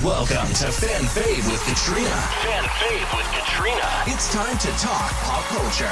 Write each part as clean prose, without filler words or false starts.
Welcome to Fan Fave with Katrina. Fan Fave with Katrina. It's time to talk pop culture.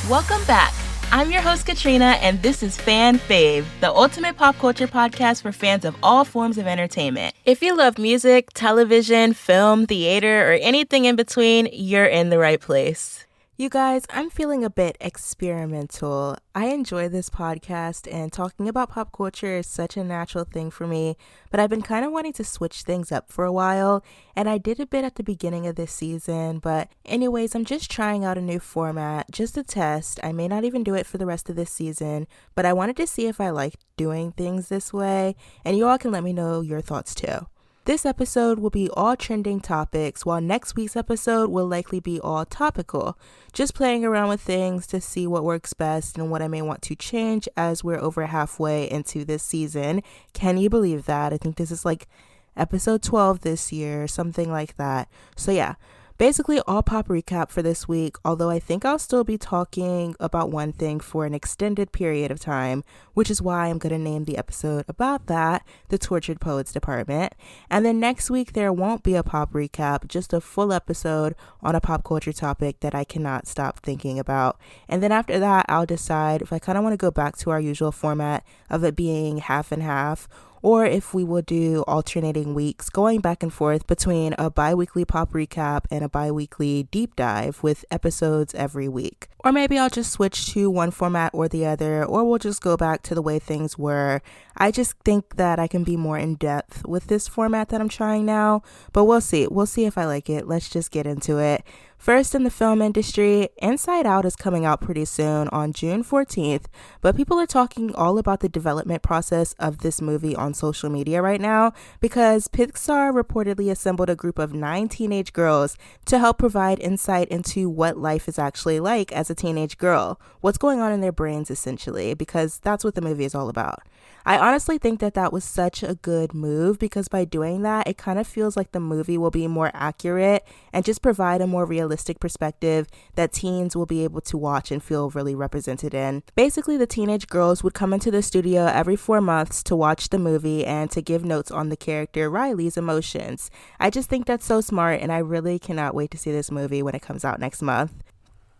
Welcome back. I'm your host, Katrina, and this is Fan Fave, the ultimate pop culture podcast for fans of all forms of entertainment. If you love music, television, film, theater, or anything in between, you're in the right place. You guys, I'm feeling a bit experimental. I enjoy this podcast, and talking about pop culture is such a natural thing for me, but I've been kind of wanting to switch things up for a while, and I did a bit at the beginning of this season, but anyways, I'm just trying out a new format, just a test. I may not even do it for the rest of this season, but I wanted to see if I like doing things this way, and you all can let me know your thoughts too. This episode will be all trending topics, while next week's episode will likely be all topical. Just playing around with things to see what works best and what I may want to change as we're over halfway into this season. Can you believe that? I think this is like episode 12 this year, something like that. So yeah. Basically, all pop recap for this week, although I think I'll still be talking about one thing for an extended period of time, which is why I'm going to name the episode about that, the Tortured Poets Department. And then next week, there won't be a pop recap, just a full episode on a pop culture topic that I cannot stop thinking about. And then after that, I'll decide if I kind of want to go back to our usual format of it being half and half, or if we will do alternating weeks, going back and forth between a bi-weekly pop recap and a bi-weekly deep dive with episodes every week. Or maybe I'll just switch to one format or the other, or we'll just go back to the way things were. I just think that I can be more in depth with this format that I'm trying now, but we'll see. We'll see if I like it. Let's just get into it. First, in the film industry, Inside Out is coming out pretty soon on June 14th, but people are talking all about the development process of this movie on social media right now because Pixar reportedly assembled a group of 9 teenage girls to help provide insight into what life is actually like as a teenage girl, what's going on in their brains essentially, because that's what the movie is all about. I honestly think that that was such a good move because by doing that, it kind of feels like the movie will be more accurate and just provide a more realistic perspective that teens will be able to watch and feel really represented in. Basically, the teenage girls would come into the studio every 4 months to watch the movie and to give notes on the character Riley's emotions. I just think that's so smart, and I really cannot wait to see this movie when it comes out next month.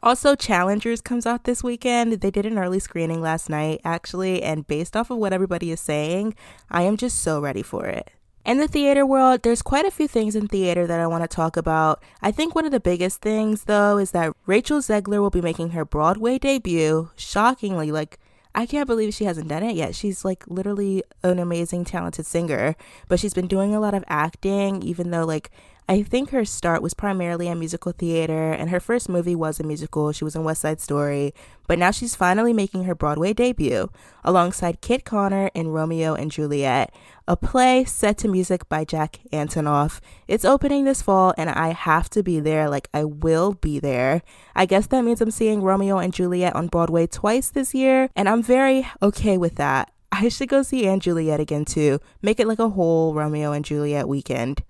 Also, Challengers comes out this weekend. They did an early screening last night, actually, and based off of what everybody is saying, I am just so ready for it. In the theater world, there's quite a few things in theater that I want to talk about. I think one of the biggest things, though, is that Rachel Zegler will be making her Broadway debut. Shockingly, I can't believe she hasn't done it yet. She's literally an amazing, talented singer, but she's been doing a lot of acting, even though I think her start was primarily in musical theater, and her first movie was a musical. She was in West Side Story, but now she's finally making her Broadway debut alongside Kit Connor in Romeo and Juliet, a play set to music by Jack Antonoff. It's opening this fall, and I have to be there. I will be there. I guess that means I'm seeing Romeo and Juliet on Broadway twice this year, and I'm very okay with that. I should go see Anne Juliet again too. Make it a whole Romeo and Juliet weekend.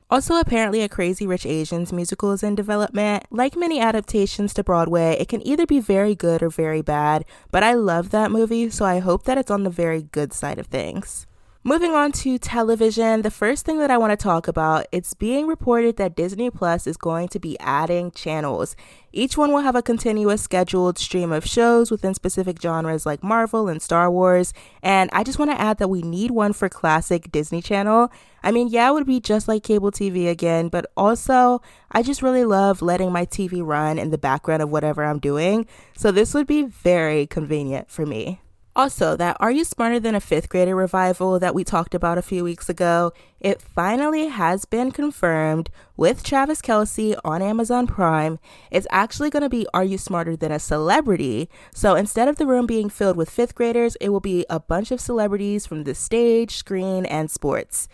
Also, apparently a Crazy Rich Asians musical is in development. Like many adaptations to Broadway, it can either be very good or very bad, but I love that movie, so I hope that it's on the very good side of things. Moving on to television, the first thing that I want to talk about, it's being reported that Disney Plus is going to be adding channels. Each one will have a continuous scheduled stream of shows within specific genres like Marvel and Star Wars, and I just want to add that we need one for classic Disney Channel. I mean, yeah, it would be just like cable TV again, but also I just really love letting my TV run in the background of whatever I'm doing, so this would be very convenient for me. Also, that Are You Smarter Than a Fifth Grader revival that we talked about a few weeks ago, it finally has been confirmed with Travis Kelce on Amazon Prime. It's actually going to be Are You Smarter Than a Celebrity? So instead of the room being filled with fifth graders, it will be a bunch of celebrities from the stage, screen, and sports.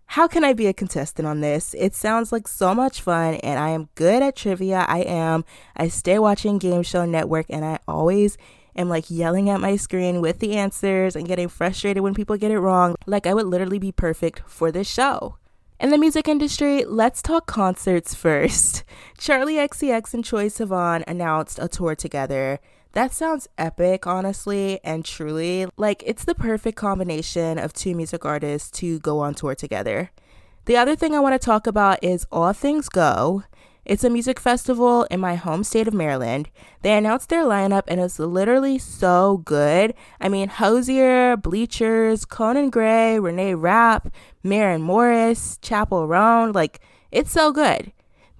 How can I be a contestant on this? It sounds like so much fun, and I am good at trivia. I stay watching Game Show Network, and I always am yelling at my screen with the answers and getting frustrated when people get it wrong. I would literally be perfect for this show. In the music industry, let's talk concerts first. Charli XCX and Troye Sivan announced a tour together. That sounds epic, honestly, and truly. Like, it's the perfect combination of two music artists to go on tour together. The other thing I want to talk about is All Things Go. It's a music festival in my home state of Maryland. They announced their lineup and it's literally so good. I mean, Hosier, Bleachers, Conan Gray, Renee Rapp, Maren Morris, Chappell Roan, like, it's so good.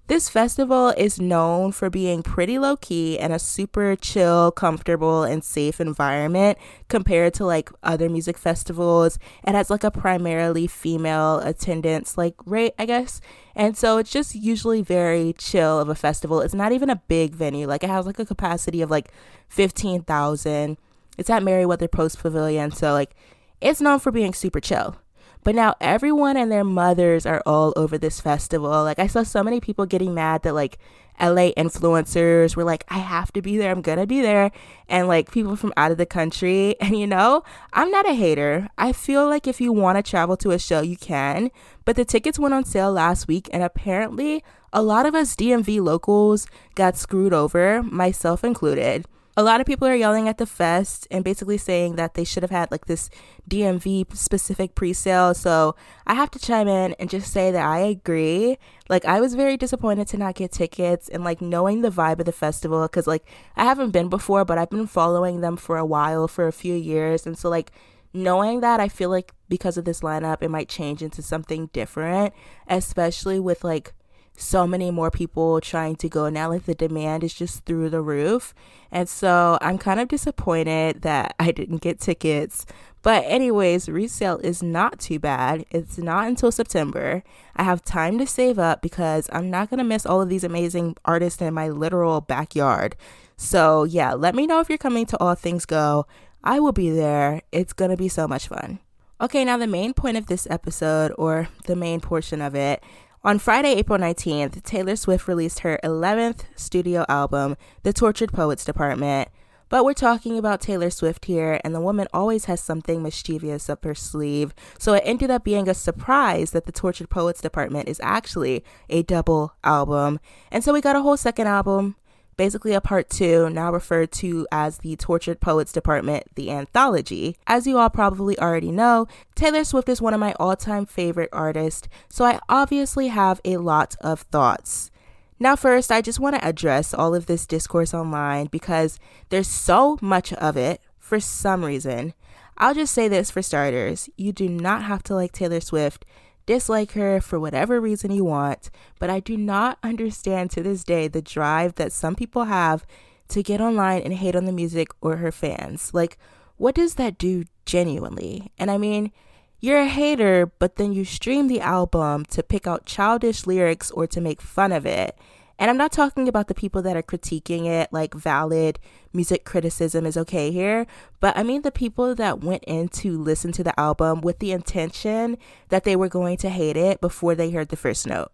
This festival is known for being pretty low-key and a super chill, comfortable, and safe environment compared to like other music festivals. It has like a primarily female attendance like rate, I guess. And so it's just usually very chill of a festival. It's not even a big venue. Like it has like a capacity of like 15,000. It's at Merriweather Post Pavilion. So like it's known for being super chill. But now everyone and their mothers are all over this festival. Like I saw so many people getting mad that like LA influencers were like, I have to be there. I'm going to be there. And like people from out of the country. And you know, I'm not a hater. I feel like if you want to travel to a show, you can. But the tickets went on sale last week. And apparently a lot of us DMV locals got screwed over, myself included. A lot of people are yelling at the fest and basically saying that they should have had like this DMV specific pre-sale. So I have to chime in and just say that I agree. Like I was very disappointed to not get tickets and like knowing the vibe of the festival because like I haven't been before, but I've been following them for a while, for a few years. And so like knowing that, I feel like because of this lineup, it might change into something different, especially with like so many more people trying to go now. Like the demand is just through the roof. And so I'm kind of disappointed that I didn't get tickets. But anyways, resale is not too bad. It's not until September. I have time to save up because I'm not going to miss all of these amazing artists in my literal backyard. So yeah, let me know if you're coming to All Things Go. I will be there. It's going to be so much fun. Okay, now the main point of this episode, or the main portion of it. On Friday, April 19th, Taylor Swift released her 11th studio album, The Tortured Poets Department. But we're talking about Taylor Swift here, and the woman always has something mischievous up her sleeve. So it ended up being a surprise that The Tortured Poets Department is actually a double album. And so we got a whole second album, basically a part 2, now referred to as the Tortured Poets Department, the Anthology. As you all probably already know, Taylor Swift is one of my all-time favorite artists, so I obviously have a lot of thoughts. Now first, I just want to address all of this discourse online because there's so much of it for some reason. I'll just say this for starters, you do not have to like Taylor Swift, dislike her for whatever reason you want, but I do not understand to this day the drive that some people have to get online and hate on the music or her fans. Like, what does that do genuinely? And I mean, you're a hater, but then you stream the album to pick out childish lyrics or to make fun of it. And I'm not talking about the people that are critiquing it, like valid music criticism is okay here, but I mean the people that went in to listen to the album with the intention that they were going to hate it before they heard the first note.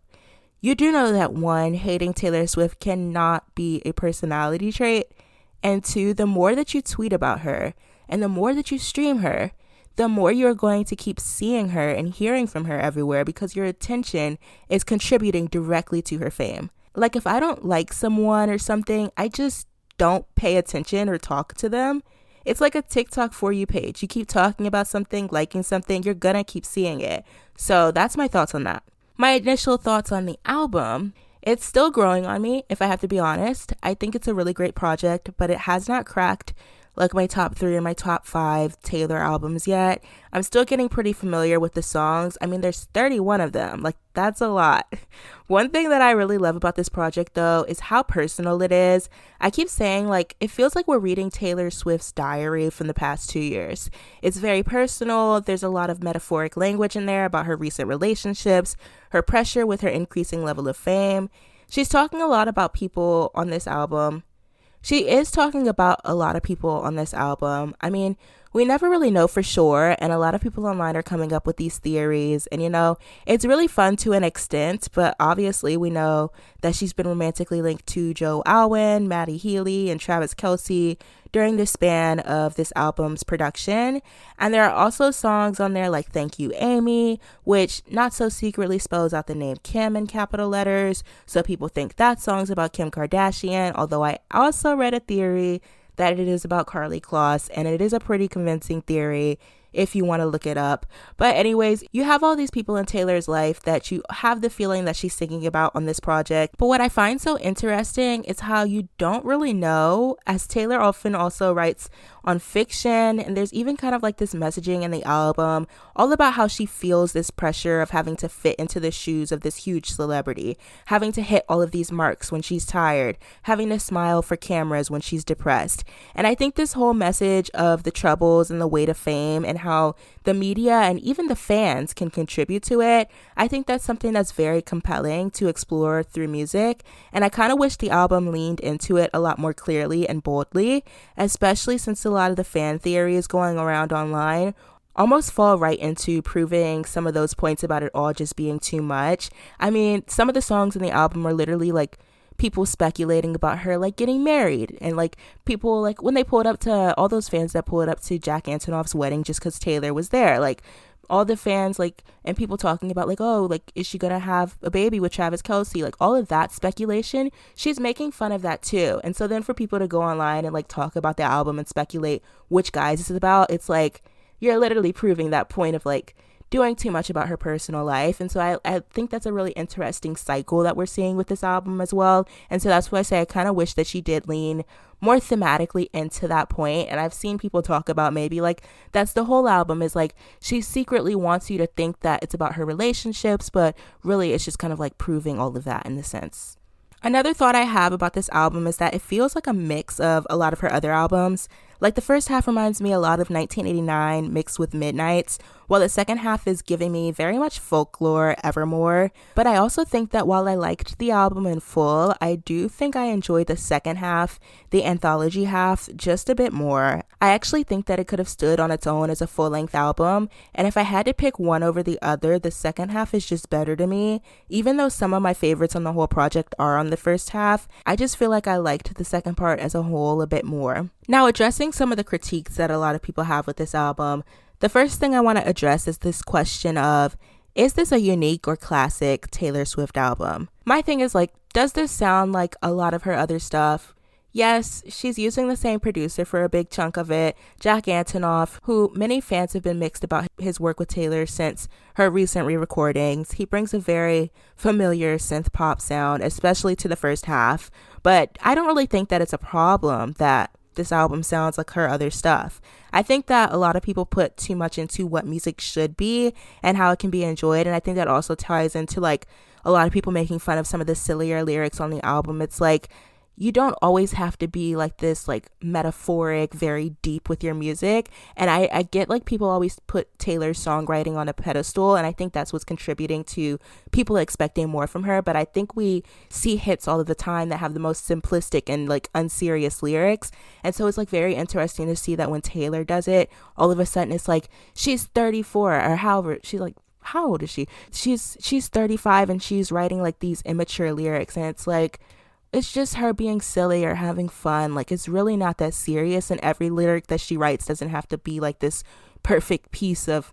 You do know that 1, hating Taylor Swift cannot be a personality trait, and 2, the more that you tweet about her and the more that you stream her, the more you're going to keep seeing her and hearing from her everywhere because your attention is contributing directly to her fame. Like if I don't like someone or something, I just don't pay attention or talk to them. It's like a TikTok For You page. You keep talking about something, liking something, you're gonna keep seeing it. So that's my thoughts on that. My initial thoughts on the album, it's still growing on me, if I have to be honest. I think it's a really great project, but it has not cracked like my top 3 or my top 5 Taylor albums yet. I'm still getting pretty familiar with the songs. I mean, there's 31 of them. Like, that's a lot. One thing that I really love about this project, though, is how personal it is. I keep saying, like, it feels like we're reading Taylor Swift's diary from the past 2 years. It's very personal. There's a lot of metaphoric language in there about her recent relationships, her pressure with her increasing level of fame. She's talking a lot about people on this album. She is talking about a lot of people on this album. I mean, we never really know for sure, and a lot of people online are coming up with these theories, and you know, it's really fun to an extent, but obviously we know that she's been romantically linked to Joe Alwyn, Maddie Healy, and Travis Kelce during the span of this album's production. And there are also songs on there like Thank You Amy, which not so secretly spells out the name Kim in capital letters, so people think that song's about Kim Kardashian, although I also read a theory that it is about Karlie Kloss, and it is a pretty convincing theory if you want to look it up. But anyways, you have all these people in Taylor's life that you have the feeling that she's thinking about on this project. But what I find so interesting is how you don't really know, as Taylor often also writes on fiction, and there's even kind of like this messaging in the album all about how she feels this pressure of having to fit into the shoes of this huge celebrity, having to hit all of these marks when she's tired, having to smile for cameras when she's depressed. And I think this whole message of the troubles and the weight of fame and how the media and even the fans can contribute to it, I think that's something that's very compelling to explore through music. And I kind of wish the album leaned into it a lot more clearly and boldly, especially since a lot of the fan theories going around online almost fall right into proving some of those points about it all just being too much. I mean, some of the songs in the album are literally like people speculating about her like getting married, and like people like when they pulled up to all those fans that pulled up to Jack Antonoff's wedding just because Taylor was there, like all the fans like and people talking about like, oh, like is she gonna have a baby with Travis Kelce, like all of that speculation, she's making fun of that too. And so then for people to go online and like talk about the album and speculate which guys this is about, it's like you're literally proving that point of like doing too much about her personal life. And so I think that's a really interesting cycle that we're seeing with this album as well. And so that's why I say I kind of wish that she did lean more thematically into that point. And I've seen people talk about maybe like that's the whole album, is like she secretly wants you to think that it's about her relationships, but really it's just kind of like proving all of that in a sense. Another thought I have about this album is that it feels like a mix of a lot of her other albums. Like the first half reminds me a lot of 1989 mixed with Midnights, while the second half is giving me very much Folklore, Evermore. But I also think that while I liked the album in full, I do think I enjoyed the second half, the anthology half, just a bit more. I actually think that it could have stood on its own as a full-length album, and if I had to pick one over the other, the second half is just better to me. Even though some of my favorites on the whole project are on the first half, I just feel like I liked the second part as a whole a bit more. Now, addressing some of the critiques that a lot of people have with this album, the first thing I want to address is this question of, is this a unique or classic Taylor Swift album? My thing is like, does this sound like a lot of her other stuff? Yes, she's using the same producer for a big chunk of it, Jack Antonoff, who many fans have been mixed about his work with Taylor since her recent re-recordings. He brings a very familiar synth pop sound, especially to the first half, but I don't really think that it's a problem that this album sounds like her other stuff. I think that a lot of people put too much into what music should be and how it can be enjoyed, and I think that also ties into like a lot of people making fun of some of the sillier lyrics on the album. It's like you don't always have to be like this like metaphoric, very deep with your music. And I get like people always put Taylor's songwriting on a pedestal, and I think that's what's contributing to people expecting more from her. But I think we see hits all of the time that have the most simplistic and like unserious lyrics. And so it's like very interesting to see that when Taylor does it, all of a sudden it's like she's 34 or however, she's like, how old is she? She's 35 and she's writing like these immature lyrics, and it's like, it's just her being silly or having fun. Like, it's really not that serious, and every lyric that she writes doesn't have to be like this perfect piece of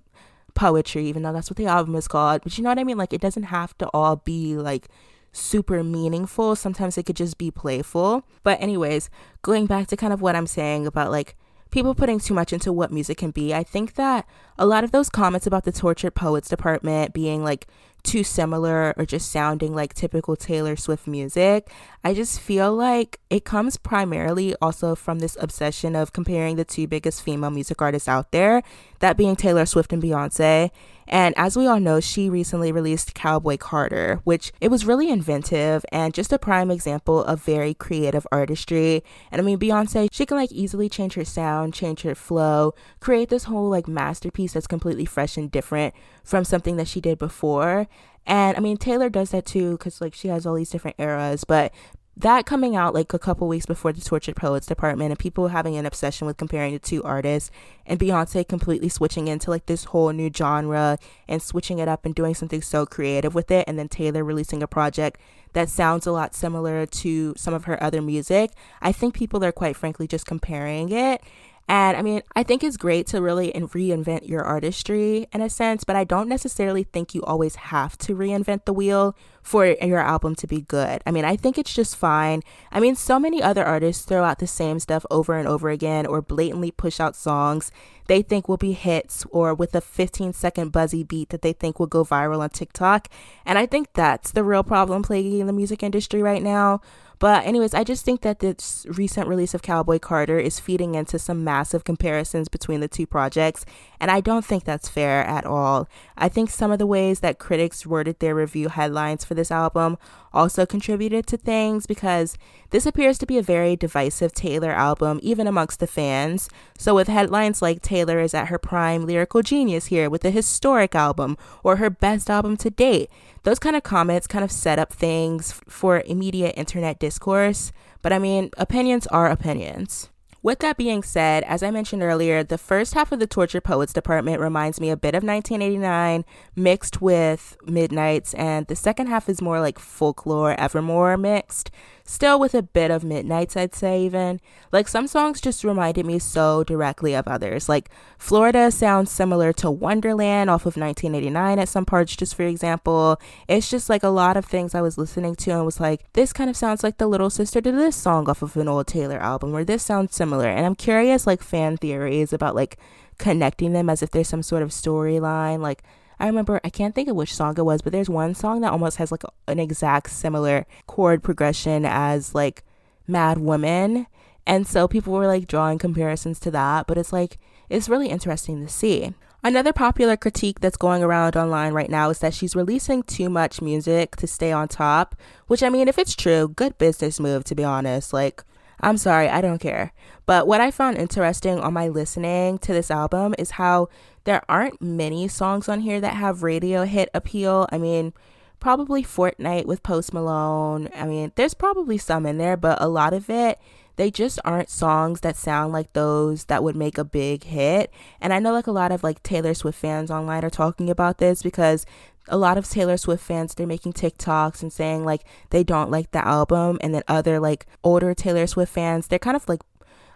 poetry, even though that's what the album is called. But you know what I mean? Like, it doesn't have to all be like super meaningful. Sometimes it could just be playful. But anyways, going back to kind of what I'm saying about like people putting too much into what music can be, I think that a lot of those comments about the Tortured Poets department being like too similar or just sounding like typical Taylor Swift music, I just feel like it comes primarily also from this obsession of comparing the two biggest female music artists out there, that being Taylor Swift and Beyonce. And as we all know, she recently released Cowboy Carter, which it was really inventive and just a prime example of very creative artistry. And I mean, Beyonce, she can like easily change her sound, change her flow, create this whole like masterpiece that's completely fresh and different from something that she did before. And I mean, Taylor does that too, because like she has all these different eras, but that coming out like a couple weeks before the Tortured Poets department and people having an obsession with comparing the two artists, and Beyonce completely switching into like this whole new genre and switching it up and doing something so creative with it, and then Taylor releasing a project that sounds a lot similar to some of her other music. I think people are quite frankly just comparing it. And I mean, I think it's great to really reinvent your artistry in a sense, but I don't necessarily think you always have to reinvent the wheel for your album to be good. I mean, I think it's just fine. I mean, so many other artists throw out the same stuff over and over again, or blatantly push out songs they think will be hits, or with a 15-second buzzy beat that they think will go viral on TikTok. And I think that's the real problem plaguing the music industry right now. But anyways, I just think that this recent release of Cowboy Carter is feeding into some massive comparisons between the two projects, and I don't think that's fair at all. I think some of the ways that critics worded their review headlines for this album also contributed to things, because this appears to be a very divisive Taylor album, even amongst the fans. So with headlines like Taylor is at her prime lyrical genius here with a historic album, or her best album to date, those kind of comments kind of set up things for immediate internet discourse. But I mean, opinions are opinions. With that being said, as I mentioned earlier, the first half of the Tortured Poets department reminds me a bit of 1989 mixed with Midnights, and the second half is more like Folklore, Evermore mixed, still with a bit of Midnights, I'd say. Even like some songs just reminded me so directly of others. Like Florida sounds similar to Wonderland off of 1989 at some parts, just for example. It's just like a lot of things I was listening to and was like, this kind of sounds like the little sister to this song off of an old Taylor album, or this sounds similar. And I'm curious, like, fan theories about like connecting them as if there's some sort of storyline. Like, I remember, I can't think of which song it was, but there's one song that almost has like an exact similar chord progression as like Mad Woman. And so people were like drawing comparisons to that, but it's like, it's really interesting to see. Another popular critique that's going around online right now is that she's releasing too much music to stay on top, which, I mean, if it's true, good business move, to be honest. Like, I'm sorry, I don't care. But what I found interesting on my listening to this album is how there aren't many songs on here that have radio hit appeal. I mean, probably Fortnite with Post Malone. I mean, there's probably some in there, but a lot of it, they just aren't songs that sound like those that would make a big hit. And I know like a lot of like Taylor Swift fans online are talking about this, because a lot of Taylor Swift fans, they're making TikToks and saying like they don't like the album. And then other like older Taylor Swift fans, they're kind of like,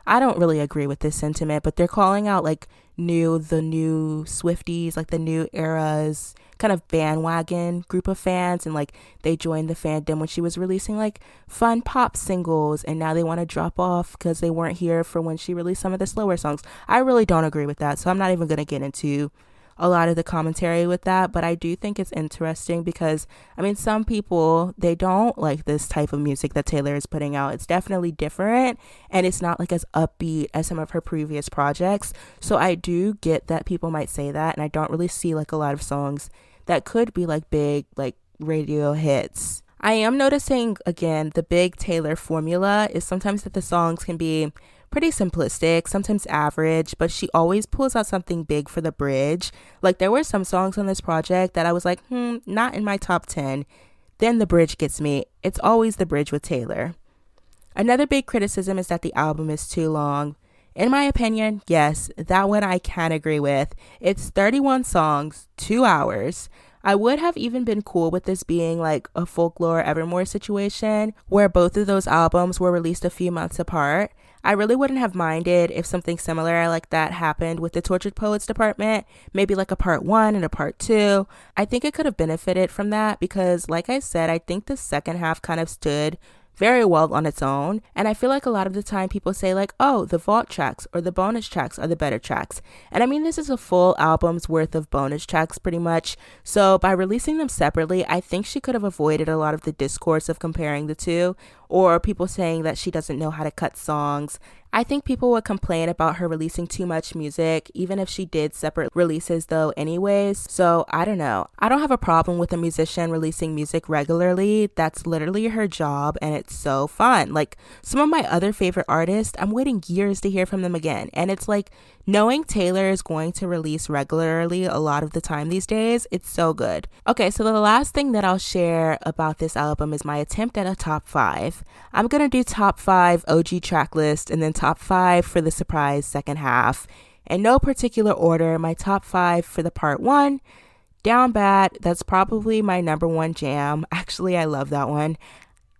I don't really agree with this sentiment, but they're calling out like the new Swifties, like the new era's kind of bandwagon group of fans, and like they joined the fandom when she was releasing like fun pop singles, and now they want to drop off because they weren't here for when she released some of the slower songs. I really don't agree with that, so I'm not even going to get into a lot of the commentary with that, but I do think it's interesting because, I mean, some people, they don't like this type of music that Taylor is putting out. It's definitely different, and it's not like as upbeat as some of her previous projects. So I do get that people might say that, and I don't really see like a lot of songs that could be like big, like radio hits. I am noticing, again, the big Taylor formula is sometimes that the songs can be pretty simplistic, sometimes average, but she always pulls out something big for the bridge. Like there were some songs on this project that I was like, not in my top 10. Then the bridge gets me. It's always the bridge with Taylor. Another big criticism is that the album is too long. In my opinion, yes, that one I can agree with. It's 31 songs, 2 hours. I would have even been cool with this being like a Folklore Evermore situation where both of those albums were released a few months apart. I really wouldn't have minded if something similar like that happened with the Tortured Poets department, maybe like a part 1 and a part 2. I think it could have benefited from that because, like I said, I think the second half kind of stood very well on its own. And I feel like a lot of the time people say like, oh, the vault tracks or the bonus tracks are the better tracks. And I mean, this is a full album's worth of bonus tracks pretty much. So by releasing them separately, I think she could have avoided a lot of the discourse of comparing the two, or people saying that she doesn't know how to cut songs. I think people would complain about her releasing too much music, even if she did separate releases though anyways. So I don't know. I don't have a problem with a musician releasing music regularly. That's literally her job and it's so fun. Like some of my other favorite artists, I'm waiting years to hear from them again. And it's like knowing Taylor is going to release regularly a lot of the time these days, it's so good. Okay, so the last thing that I'll share about this album is my attempt at a top 5. I'm going to do top 5 OG track list and then top 5 for the surprise second half. In no particular order, my top 5 for the part 1, Down Bad, that's probably my number 1 jam. Actually, I love that one.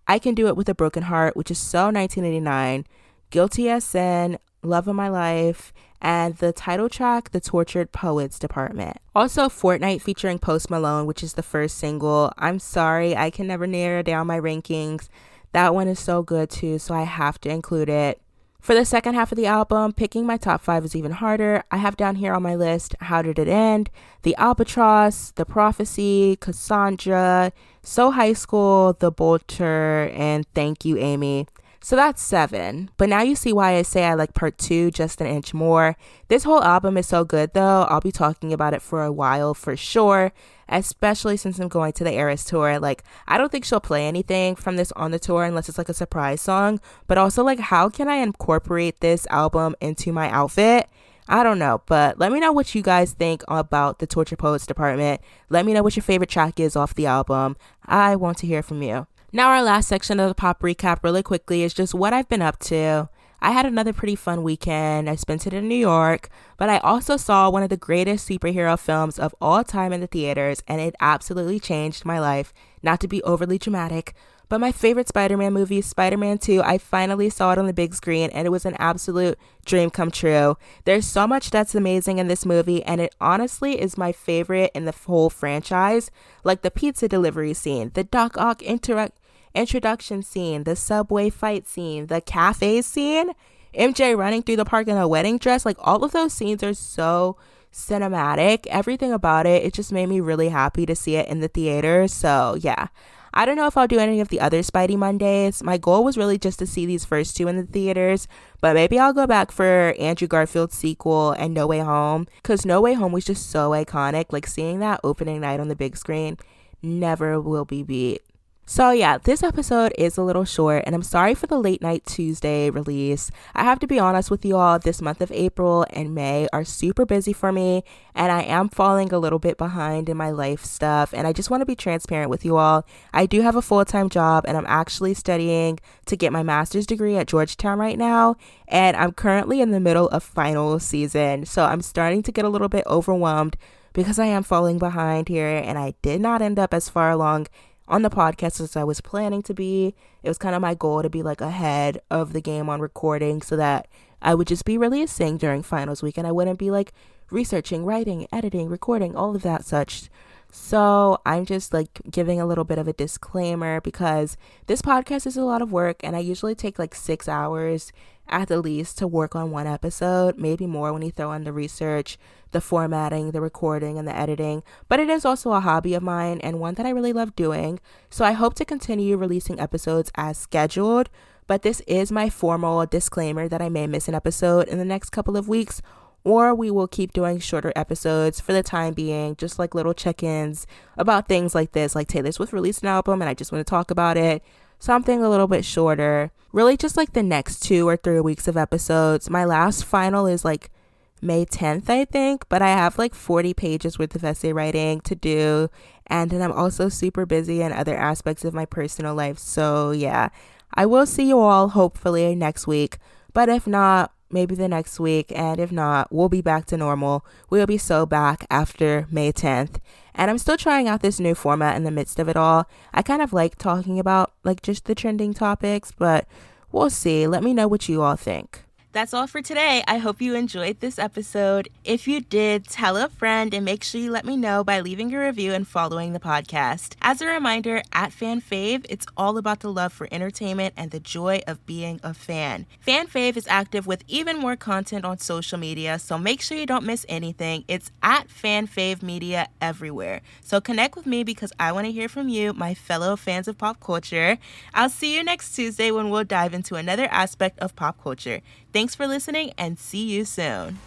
I Can Do It With a Broken Heart, which is so 1989. Guilty as Sin, Love of My Life, and the title track, The Tortured Poets Department. Also, Fortnite featuring Post Malone, which is the first single. I'm sorry, I can never narrow down my rankings. That one is so good too, so I have to include it. For the second half of the album, picking my top 5 is even harder. I have down here on my list How Did It End, The Albatross, The Prophecy, Cassandra, So High School, The Bolter, and Thank You, Amy. So that's 7. But now you see why I say I like part 2 just an inch more. This whole album is so good though. I'll be talking about it for a while for sure, especially since I'm going to the Eras tour. Like, I don't think she'll play anything from this on the tour unless it's like a surprise song. But also, like, how can I incorporate this album into my outfit? I don't know, but let me know what you guys think about the Torture Poets Department. Let me know what your favorite track is off the album. I want to hear from you. Now, our last section of the pop recap really quickly is just what I've been up to. I had another pretty fun weekend. I spent it in New York, but I also saw one of the greatest superhero films of all time in the theaters, and it absolutely changed my life. Not to be overly dramatic, but my favorite Spider-Man movie, Spider-Man 2, I finally saw it on the big screen, and it was an absolute dream come true. There's so much that's amazing in this movie, and it honestly is my favorite in the whole franchise. Like the pizza delivery scene, the Doc Ock introduction scene, the subway fight scene, the cafe scene, MJ running through the park in a wedding dress. Like, all of those scenes are so cinematic. Everything about it just made me really happy to see it in the theater. So yeah, I don't know if I'll do any of the other Spidey Mondays. My goal was really just to see these first 2 in the theaters, but maybe I'll go back for Andrew Garfield's sequel and No Way Home, because No Way Home was just so iconic. Like, seeing that opening night on the big screen never will be beat. So yeah, this episode is a little short, and I'm sorry for the late night Tuesday release. I have to be honest with you all, this month of April and May are super busy for me, and I am falling a little bit behind in my life stuff, and I just want to be transparent with you all. I do have a full-time job, and I'm actually studying to get my master's degree at Georgetown right now, and I'm currently in the middle of final season, so I'm starting to get a little bit overwhelmed because I am falling behind here, and I did not end up as far along on the podcast as I was planning to be. It was kind of my goal to be like ahead of the game on recording so that I would just be releasing during finals week and I wouldn't be like researching, writing, editing, recording, all of that such. So I'm just like giving a little bit of a disclaimer because this podcast is a lot of work and I usually take like 6 hours at the least to work on one episode, maybe more when you throw in the research, the formatting, the recording, and the editing. But it is also a hobby of mine and one that I really love doing. So I hope to continue releasing episodes as scheduled. But this is my formal disclaimer that I may miss an episode in the next couple of weeks, or we will keep doing shorter episodes for the time being, just like little check-ins about things like this, like Taylor Swift released an album and I just want to talk about it. Something a little bit shorter, really just like the next 2 or 3 weeks of episodes. My last final is like May 10th, I think, but I have like 40 pages worth of essay writing to do, and then I'm also super busy in other aspects of my personal life. So yeah, I will see you all hopefully next week, but if not, maybe the next week, and if not, we'll be back to normal. We'll be so back after May 10th. And I'm still trying out this new format in the midst of it all. I kind of like talking about like just the trending topics, but we'll see. Let me know what you all think. That's all for today. I hope you enjoyed this episode. If you did, tell a friend and make sure you let me know by leaving a review and following the podcast. As a reminder, at FanFave, it's all about the love for entertainment and the joy of being a fan. FanFave is active with even more content on social media, so make sure you don't miss anything. It's at FanFave Media everywhere. So connect with me because I want to hear from you, my fellow fans of pop culture. I'll see you next Tuesday when we'll dive into another aspect of pop culture. Thanks for listening and see you soon.